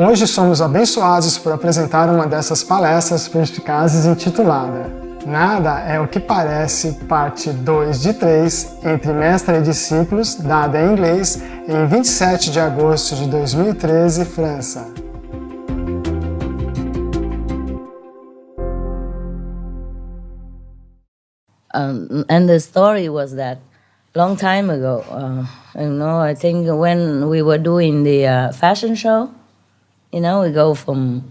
Hoje somos abençoados por apresentar uma dessas palestras perspicazes intitulada Nada é o que parece, parte 2 de 3, entre mestre e discípulos, dada em inglês, em 27 de agosto de 2013, França. And the story was that long time ago, I think when we were doing the fashion show, we go from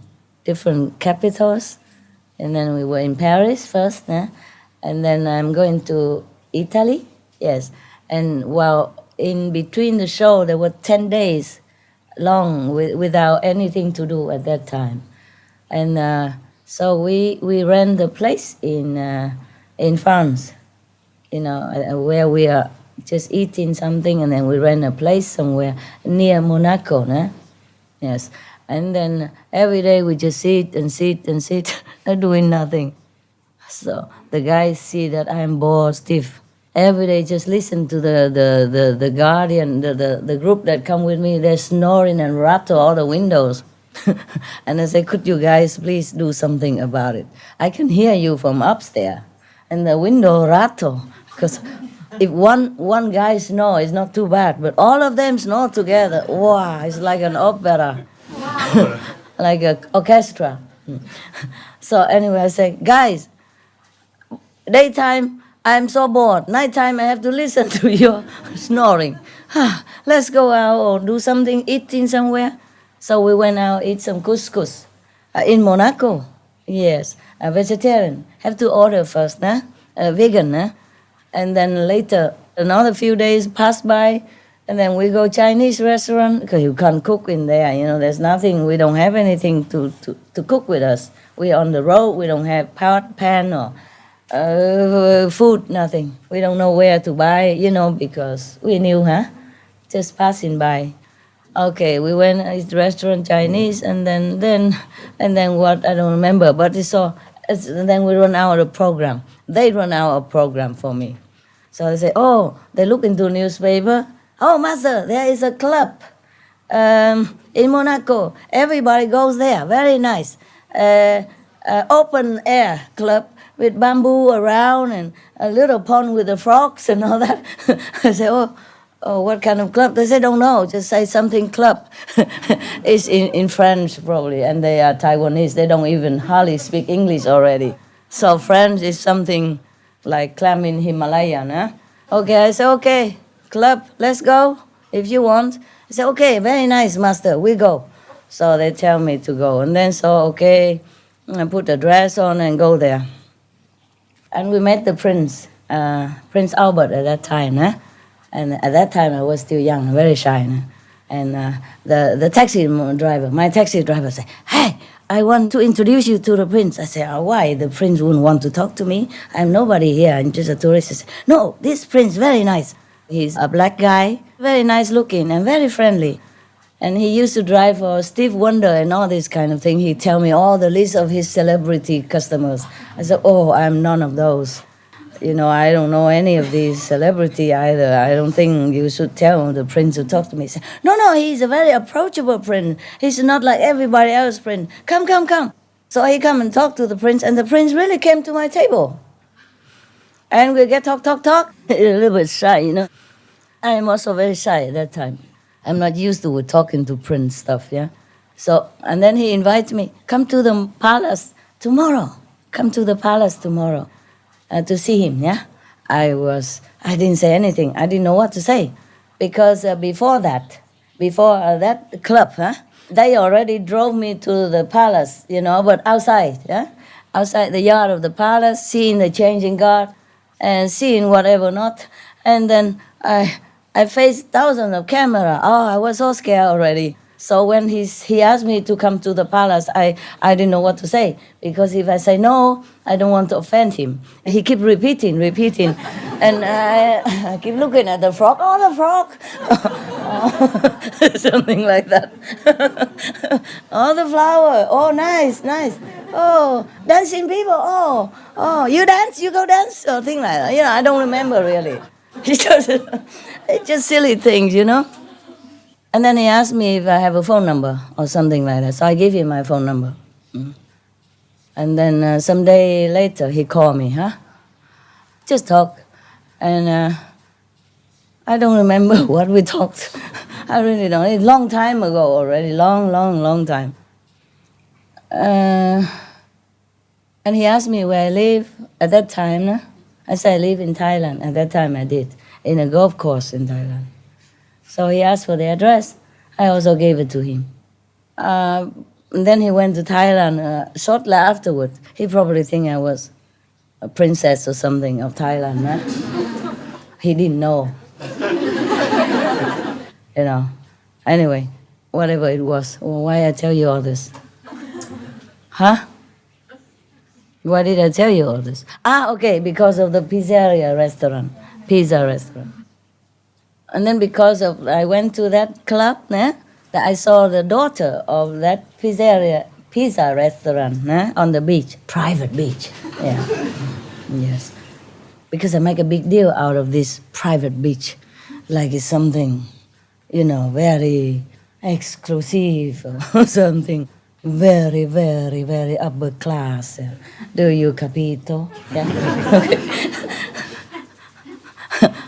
different capitals, and then we were in Paris first, and then I'm going to Italy, yes. And while in between the show, there were 10 days long without anything to do at that time. And so we rent a place in France, where we are just eating something, and then we rent a place somewhere near Monaco, yes. And then every day we just sit, not doing nothing. So the guys see that I'm bored, stiff. Every day just listen to the guardian, the group that come with me, they're snoring and rattle all the windows. And I say, could you guys please do something about it? I can hear you from upstairs. And the window rattle. Because if one guy snore, it's not too bad. But all of them snore together. Wow, it's like an opera. Like an orchestra. So anyway, I say, guys, daytime, I'm so bored. Nighttime, I have to listen to your snoring. Let's go out or do something, eating somewhere. So we went out, eat some couscous in Monaco. Yes, a vegetarian. Have to order first, vegan. And then later, another few days pass by, and then we go Chinese restaurant, because you can't cook in there. There's nothing, we don't have anything to cook with us. We're on the road, we don't have pot, pan, or food, nothing. We don't know where to buy, because we new, just passing by. Okay, we went to the restaurant Chinese, and then what, I don't remember, but and then we run out of program. They run out of program for me. So I say, they look into newspaper. Oh, master, there is a club in Monaco. Everybody goes there. Very nice. Open air club with bamboo around and a little pond with the frogs and all that. I say, oh, what kind of club? They say, don't know. Just say something club. It's in French probably, and they are Taiwanese. They don't even hardly speak English already. So French is something like climbing Himalaya, Okay, I say, okay. Club, let's go, if you want. I say, okay, very nice, master, we go. So they tell me to go. And then, okay, I put the dress on and go there. And we met the prince, Prince Albert at that time. And at that time, I was still young, very shy. And the taxi driver, my taxi driver said, hey, I want to introduce you to the prince. I said, why? The prince wouldn't want to talk to me. I'm nobody here, I'm just a tourist. I said, no, this prince, very nice. He's a black guy, very nice looking and very friendly. And he used to drive for Steve Wonder and all this kind of thing. He'd tell me all the list of his celebrity customers. I said, I'm none of those. I don't know any of these celebrity either. I don't think you should tell the prince to talk to me. He said, no, he's a very approachable prince. He's not like everybody else prince. Come. So he come and talk to the prince, and the prince really came to my table. And we get talk. A little bit shy, I am also very shy at that time. I'm not used to talking to prince stuff, So, and then he invites me, come to the palace tomorrow. Come to the palace tomorrow to see him, I didn't say anything. I didn't know what to say. Because before that club, they already drove me to the palace, but outside, outside the yard of the palace, seeing the changing guard and seeing whatever not. And then I faced thousands of camera. I was so scared already. So when he asked me to come to the palace, I didn't know what to say. Because if I say no, I don't want to offend him. He kept repeating. And I keep looking at the frog. The frog. Something like that. The flower. Nice. Dancing people. You dance, you go dance. Or thing like that. I don't remember really. It's just silly things, And then he asked me if I have a phone number or something like that. So I gave him my phone number. And then some day later, he called me, just talk. And I don't remember what we talked. I really don't. It's a long time ago already, long time. And he asked me where I live at that time. I said I live in Thailand. At that time I did, in a golf course in Thailand. So he asked for the address. I also gave it to him. And then he went to Thailand shortly afterward. He probably think I was a princess or something of Thailand, right? He didn't know. You know. Anyway, whatever it was. Well, why I tell you all this? Why did I tell you all this? Okay, because of the pizza restaurant. And then because of, I went to that club, that I saw the daughter of that pizza restaurant on the beach, private beach. Yeah. Yes. Because I make a big deal out of this private beach, like it's something, very exclusive or something very, very, very upper class. Do you capito? Yeah. Okay.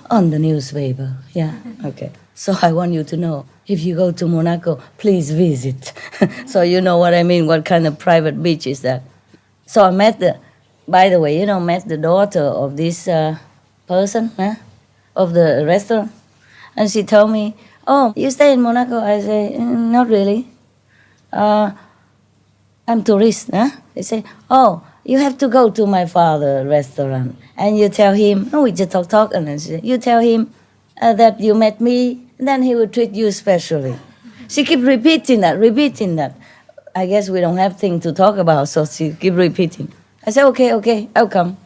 On the newspaper. Yeah. Okay. So I want you to know, if you go to Monaco, please visit. So you know what I mean, what kind of private beach is that. So I met met the daughter of this person, of the restaurant. And she told me, oh, you stay in Monaco? I say, not really. I'm tourist. They say, oh, you have to go to my father's restaurant. And you tell him, we just talk. And then you tell him that you met me, and then he will treat you specially. She keep repeating that. I guess we don't have things to talk about, so she keep repeating. I said, okay, I'll come.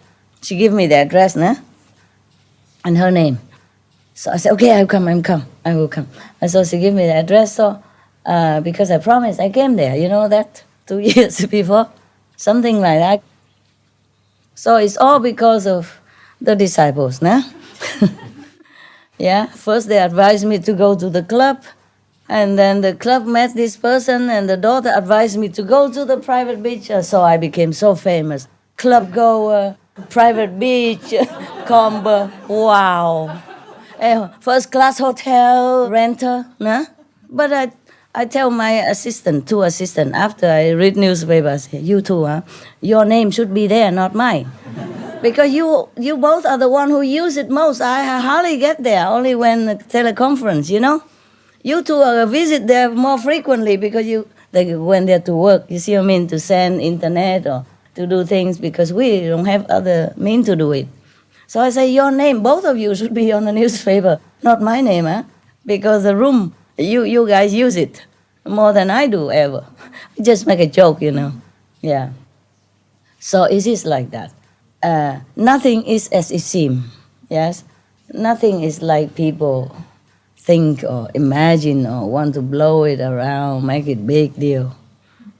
She give me the address, and her name. So I said, okay, I will come. And so she give me the address, so because I promised, I came there, you know that, 2 years before, something like that. So it's all because of the disciples, Yeah, first they advised me to go to the club, and then the club met this person, and the daughter advised me to go to the private beach, so I became so famous. Club goer, private beach, combo, wow. First class hotel renter, But I tell my two assistants, after I read newspaper, I say, you two, your name should be there, not mine. Because you both are the one who use it most. I hardly get there, only when the teleconference, You two visit there more frequently because they went there to work, you see what I mean, to send internet or to do things, because we don't have other means to do it. So I say, your name, both of you should be on the newspaper, not my name, because the room, you guys use it more than I do ever. Just make a joke, Yeah. So it is like that. Nothing is as it seems, yes? Nothing is like people think or imagine or want to blow it around, make it big deal.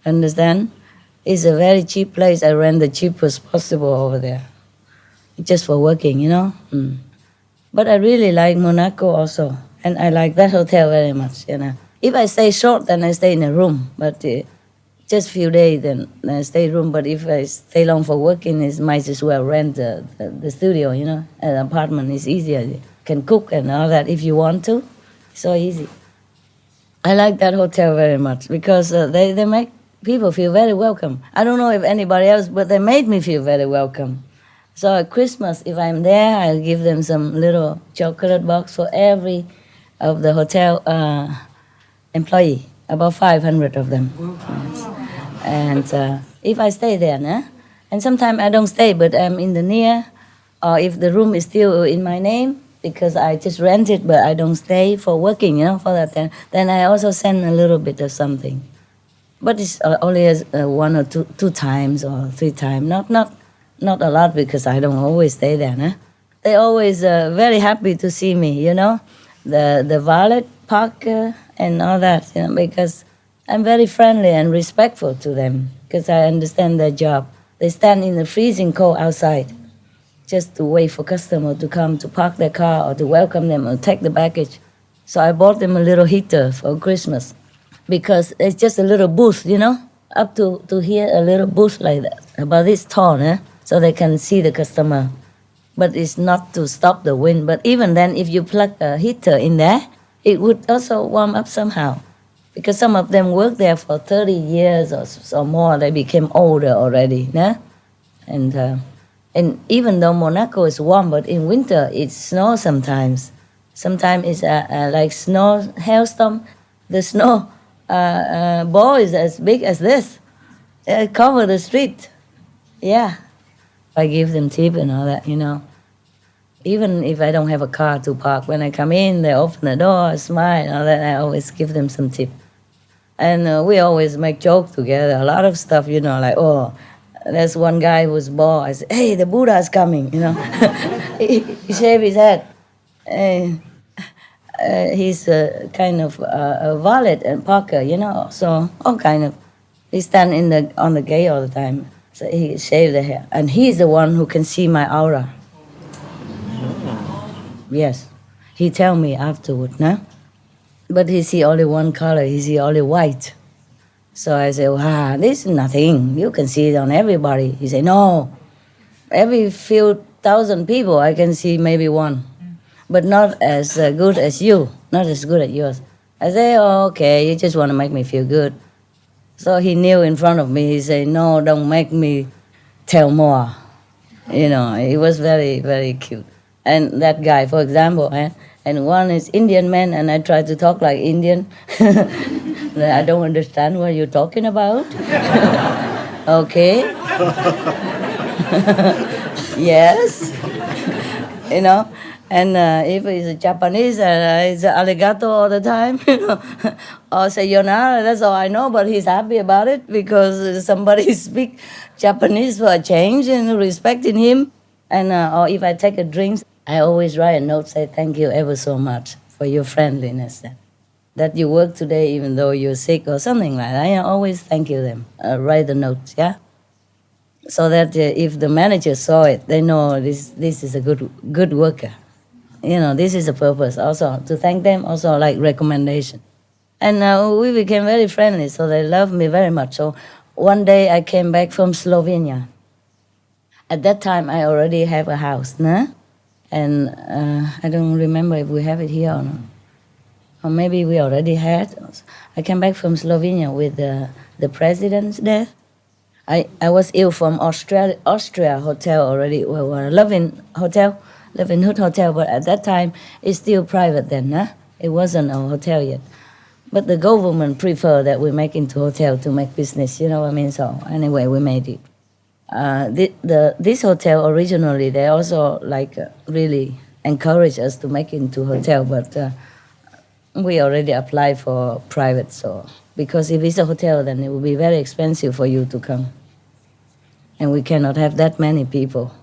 Understand? It's a very cheap place. I rent the cheapest possible over there. Just for working, But I really like Monaco also. And I like that hotel very much, If I stay short, then I stay in a room. But just few days, then I stay room. But if I stay long for working, it might as well rent the studio, An apartment is easier. You can cook and all that if you want to. So easy. I like that hotel very much because they make people feel very welcome. I don't know if anybody else, but they made me feel very welcome. So at Christmas, if I'm there, I'll give them some little chocolate box for every of the hotel employee, about 500 of them. Yes. And if I stay there, and sometimes I don't stay, but I'm in the near, or if the room is still in my name, because I just rent it, but I don't stay for working, for that. Then I also send a little bit of something. But it's only as one or two times or 3 times, not a lot, because I don't always stay there. They're always very happy to see me, the valet park and all that, because I'm very friendly and respectful to them, because I understand their job. They stand in the freezing cold outside just to wait for customer to come to park their car or to welcome them or take the baggage. So I bought them a little heater for Christmas because it's just a little booth, up to here, a little booth like that, about this tall, so they can see the customer. But it's not to stop the wind. But even then, if you plug a heater in there, it would also warm up somehow. Because some of them worked there for 30 years or more. They became older already, And even though Monaco is warm, but in winter it snows sometimes. Sometimes it's like snow hailstorm. The snow ball is as big as this. It cover the street. Yeah. I give them tip and all that, Even if I don't have a car to park, when I come in, they open the door, smile, and all that. I always give them some tip. And we always make joke together. A lot of stuff, like, oh, there's one guy who's bored. I say, hey, the Buddha's coming, he shaved his head. He's kind of a valet and parker, so all kind of. He stand on the gate all the time. So he shaved the hair. And he's the one who can see my aura. Yes. He tell me afterward, no? But he see only one color. He see only white. So I say, wow, this is nothing. You can see it on everybody. He say, no. Every few thousand people, I can see maybe one. But not as good as you. Not as good as yours. I say, oh, okay, you just want to make me feel good. So he knew in front of me. He said, no, don't make me tell more. He was very, very cute. And that guy, for example, and one is Indian man, and I try to talk like Indian. I don't understand what you're talking about. Okay. Yes. And if it's a Japanese, it's arigato all the time, or sayonara, that's all I know, but he's happy about it because somebody speak Japanese for a change and respecting him. And or if I take a drink, I always write a note, say thank you ever so much for your friendliness. That you work today even though you're sick or something like that. I always thank you them. Write the notes, yeah? So that if the manager saw it, they know this is a good worker. This is the purpose also, to thank them, also like recommendation. And we became very friendly, so they loved me very much. So one day I came back from Slovenia. At that time, I already have a house, no? And I don't remember if we have it here or not. Or maybe we already had. I came back from Slovenia with the president's death. I was ill from Austria hotel already, Loving Hood Hotel, but at that time, it's still private then, huh? It wasn't a hotel yet. But the government preferred that we make into hotel to make business, you know what I mean? So anyway, we made it. This hotel originally, they also really encouraged us to make it into hotel, but we already applied for private, so because if it's a hotel, then it will be very expensive for you to come. And we cannot have that many people.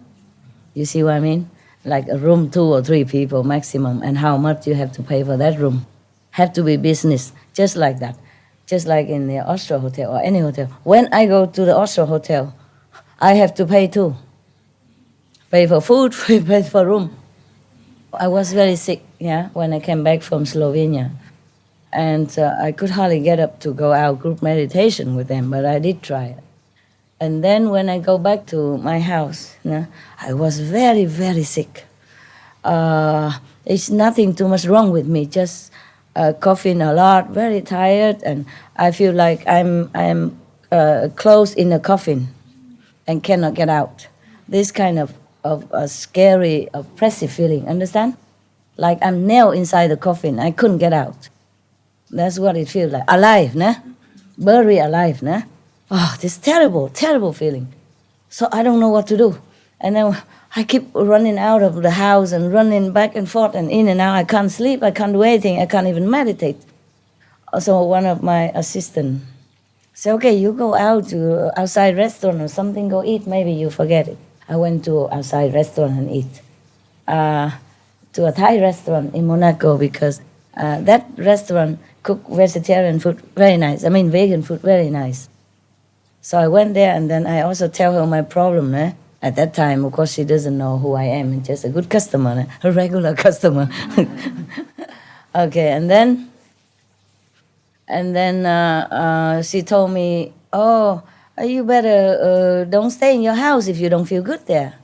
You see what I mean? Like a room, 2 or 3 people maximum, and how much you have to pay for that room. Have to be business, just like that. Just like in the Austria hotel or any hotel. When I go to the Austria hotel, I have to pay too. Pay for food, pay for room. I was very sick, when I came back from Slovenia. And I could hardly get up to go out group meditation with them, but I did try it. And then when I go back to my house, I was very, very sick. It's nothing too much wrong with me, just coughing a lot, very tired, and I feel like I'm closed in a coffin and cannot get out. This kind of a scary, oppressive feeling, understand? Like I'm nailed inside the coffin, I couldn't get out. That's what it feels like. Alive, Buried alive, Oh, this terrible, terrible feeling. So I don't know what to do. And then I keep running out of the house and running back and forth and in and out. I can't sleep, I can't do anything, I can't even meditate. So one of my assistants said, okay, you go out to outside restaurant or something, go eat, maybe you forget it. I went to outside restaurant and eat. To a Thai restaurant in Monaco because that restaurant cook vegetarian food very nice. I mean vegan food very nice. So I went there and then I also tell her my problem. At that time, of course, she doesn't know who I am. Just a good customer, a regular customer. Okay, and then she told me, "Oh, you better don't stay in your house if you don't feel good there.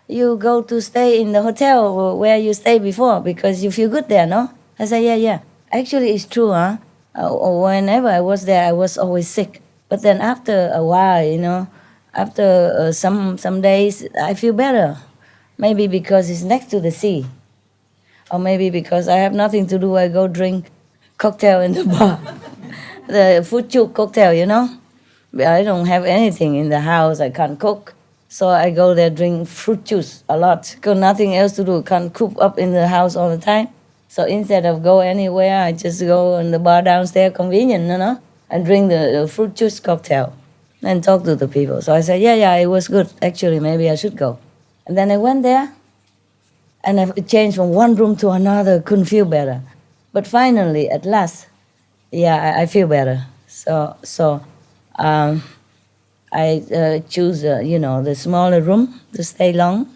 You go to stay in the hotel where you stayed before because you feel good there, no?" I said, "Yeah, yeah. Actually, it's true, huh? Whenever I was there, I was always sick. But then after a while, after some days, I feel better. Maybe because it's next to the sea, or maybe because I have nothing to do. I go drink cocktail in the bar, the fruit juice cocktail. I don't have anything in the house. I can't cook. So I go there, drink fruit juice a lot. Got nothing else to do. Can't cook up in the house all the time. So instead of go anywhere, I just go in the bar downstairs, convenient, and drink the fruit juice cocktail and talk to the people. So I said, yeah, yeah, it was good. Actually, maybe I should go. And then I went there, and I changed from one room to another, couldn't feel better. But finally, at last, yeah, I feel better. So I choose, the smaller room to stay long,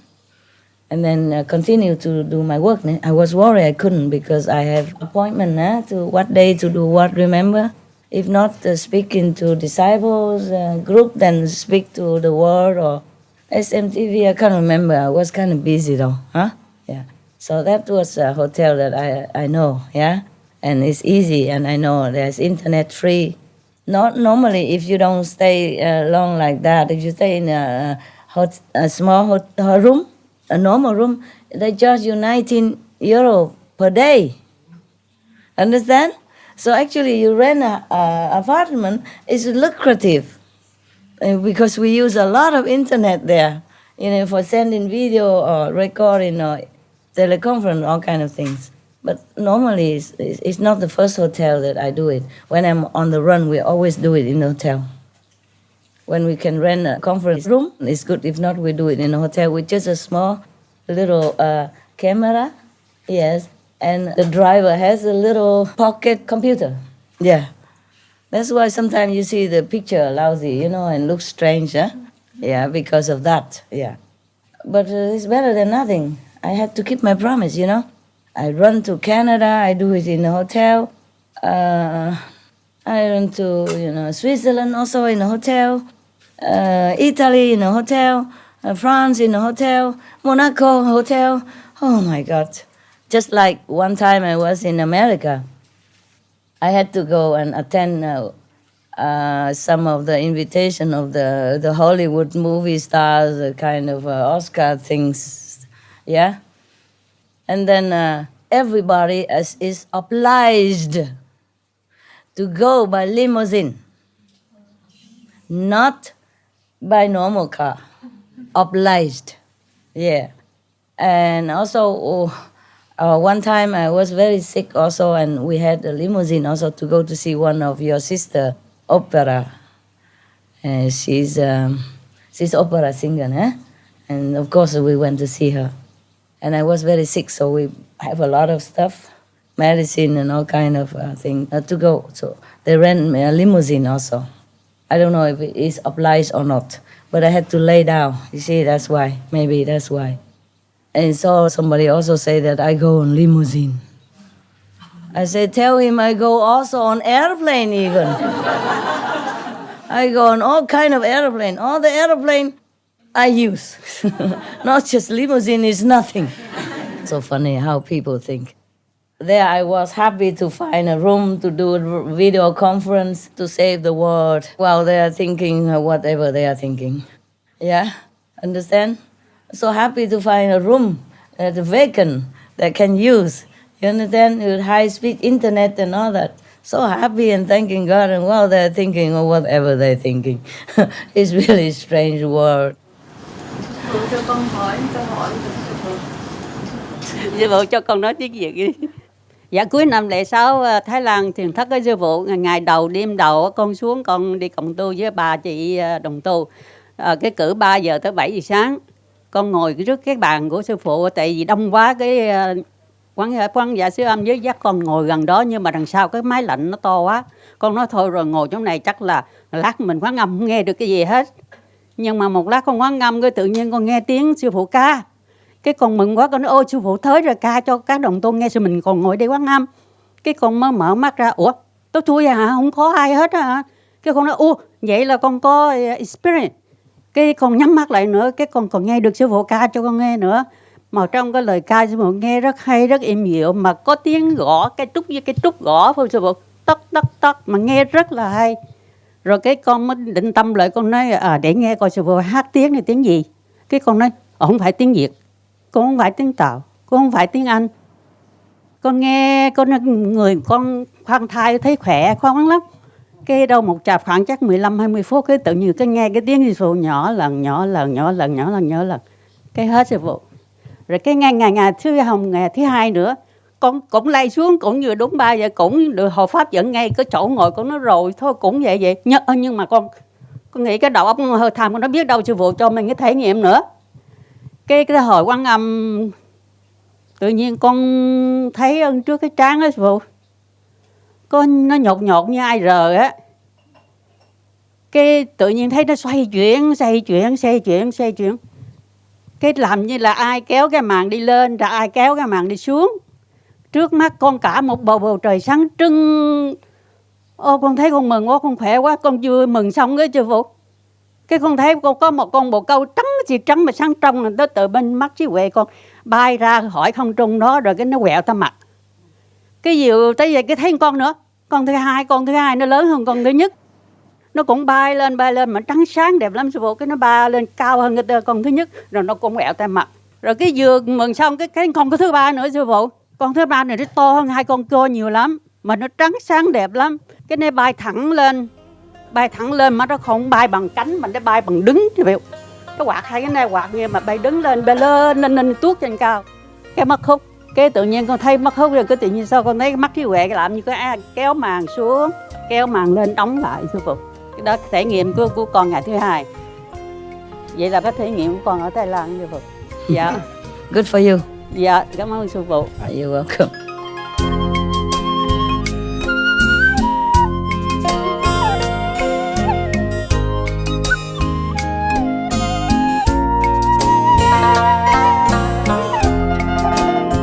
and then continue to do my work. I was worried I couldn't because I have appointment to what day to do what, remember? If not speaking to disciples group, then speak to the world or SMTV, I can't remember. I was kind of busy though, huh? Yeah. So that was a hotel that I know, yeah? And it's easy, and I know there's internet free. Not normally, if you don't stay long like that, if you stay in a small room, a normal room, they charge you 19 euro per day. Understand? So actually, you rent an apartment is lucrative because we use a lot of internet there, for sending video or recording or teleconference, all kind of things. But normally, it's not the first hotel that I do it. When I'm on the run, we always do it in the hotel. When we can rent a conference room, it's good. If not, we do it in a hotel with just a small little camera, yes, and the driver has a little pocket computer. Yeah. That's why sometimes you see the picture lousy, and looks strange, huh? Yeah, because of that, yeah. But it's better than nothing. I had to keep my promise, I run to Canada, I do it in a hotel. I run to, Switzerland also in a hotel. Italy in a hotel. France in a hotel. Monaco hotel. Oh my God. Just like one time I was in America. I had to go and attend some of the invitation of the Hollywood movie stars, kind of Oscar things, yeah? And then everybody is obliged to go by limousine, not by normal car, obliged, yeah. And also, one time I was very sick also, and we had a limousine also to go to see one of your sister opera. She's opera singer, eh? And of course we went to see her. And I was very sick, so we have a lot of stuff, medicine and all kind of things to go. So they rent me a limousine also. I don't know if it is obliged or not, but I had to lay down. You see, that's why. Maybe that's why. And so somebody also say that I go on limousine. I said, tell him I go also on airplane even. I go on all kind of airplane. All the airplane I use. Not just limousine is nothing. So funny how people think. There I was happy to find a room to do a video conference to save the world while they are thinking whatever they are thinking. Yeah, understand? So happy to find a room that's vacant that can use. You understand? With high-speed internet and all that. So happy and thanking God, and while they're thinking or whatever they're thinking. It's really strange world. Cho con hỏi câu hỏi. Sư phụ cho con nói tiếng Việt đi. Dạ cuối năm lễ 6 Thái Lan thiền thất với sư phụ, ngày đầu đêm đầu con xuống con đi cộng tu với bà chị đồng tu. Cái cử 3 giờ tới 7 giờ sáng. Con ngồi trước cái bàn của sư phụ, tại vì đông quá cái quán dạ xứ âm với dắt con ngồi gần đó, nhưng mà đằng sau cái máy lạnh nó to quá. Con nói thôi rồi ngồi chỗ này chắc là lát mình quán âm không nghe được cái gì hết. Nhưng mà một lát con quán âm cái tự nhiên con nghe tiếng sư phụ ca. Cái con mừng quá, con nói ôi sư phụ tới rồi ca cho các đồng tu nghe, rồi mình còn ngồi đây quán âm. Cái con mới mở mắt ra, ủa tôi hả, không có ai hết hả? Cái con nói, vậy là con có experience. Cái con nhắm mắt lại nữa, cái con còn nghe được sư phụ ca cho con nghe nữa. Mà trong cái lời ca sư phụ nghe rất hay, rất êm dịu, mà có tiếng gõ, cái trúc với cái trúc gõ của sư phụ, tóc mà nghe rất là hay. Rồi cái con mới định tâm lại, con nói để nghe coi sư phụ hát tiếng này tiếng gì. Cái con nói không phải tiếng Việt, con không phải tiếng Tàu, con không phải tiếng Anh. Con nghe người con khoan thai thấy khỏe khoắn lắm. Cái đâu một chạp khoảng chắc 15-20 phút cái tự nhiên cái nghe cái tiếng sư phụ nhỏ lần. Cái hết sư phụ. Rồi cái ngày thứ hai nữa, con cũng lay xuống, cũng vừa đúng 3 giờ, cũng được hộ pháp dẫn ngay cái chỗ ngồi con nói rồi thôi cũng vậy. Nhưng mà con nghĩ cái đầu óc hơi tham, con nó biết đâu sư phụ cho mình cái thể nghiệm nữa. Cái hồi Quan Âm tự nhiên con thấy trước cái trán đó sư phụ, nó nhột như ai rờ á. Cái tự nhiên thấy nó xoay chuyển. Cái làm như là ai kéo cái màn đi lên, rồi ai kéo cái màn đi xuống. Trước mắt con cả một bầu trời sáng trưng. Con thấy con mừng quá, con khỏe quá. Con vừa mừng xong cái sư phụ, cái con thấy con có một con bồ câu trắng mà sáng trong, nó từ bên mắt trí huệ con bay ra khỏi không trung đó, rồi cái nó quẹo ta mặt. Cái vừa tới vậy cái thấy con nữa, con thứ hai nó lớn hơn con thứ nhất. Nó cũng bay lên mà trắng sáng đẹp lắm sư phụ. Cái nó bay lên cao hơn cái con thứ nhất, rồi nó cũng quẹo tay mặt. Rồi cái vừa mừng xong cái con thứ ba nữa sư phụ. Con thứ ba này nó to hơn hai con cua nhiều lắm, mà nó trắng sáng đẹp lắm. Cái nó bay thẳng lên mà nó không bay bằng cánh mà nó bay bằng đứng sư phụ. Nó quạt hai cái này quạt như mà bay đứng lên nên tuốt trên cao. Cái mắt khúc, cái tự nhiên con thấy mắt khúc rồi cái tự nhiên sao con thấy cái mắt trí huệ làm như cái kéo màn xuống, kéo màn lên đóng lại sư phụ. Cái đó trải nghiệm của con ngày thứ hai. Vậy là cái trải nghiệm của con ở Thái Lan sư phụ. Dạ. Good for you. Dạ, cảm ơn sư phụ. You're welcome.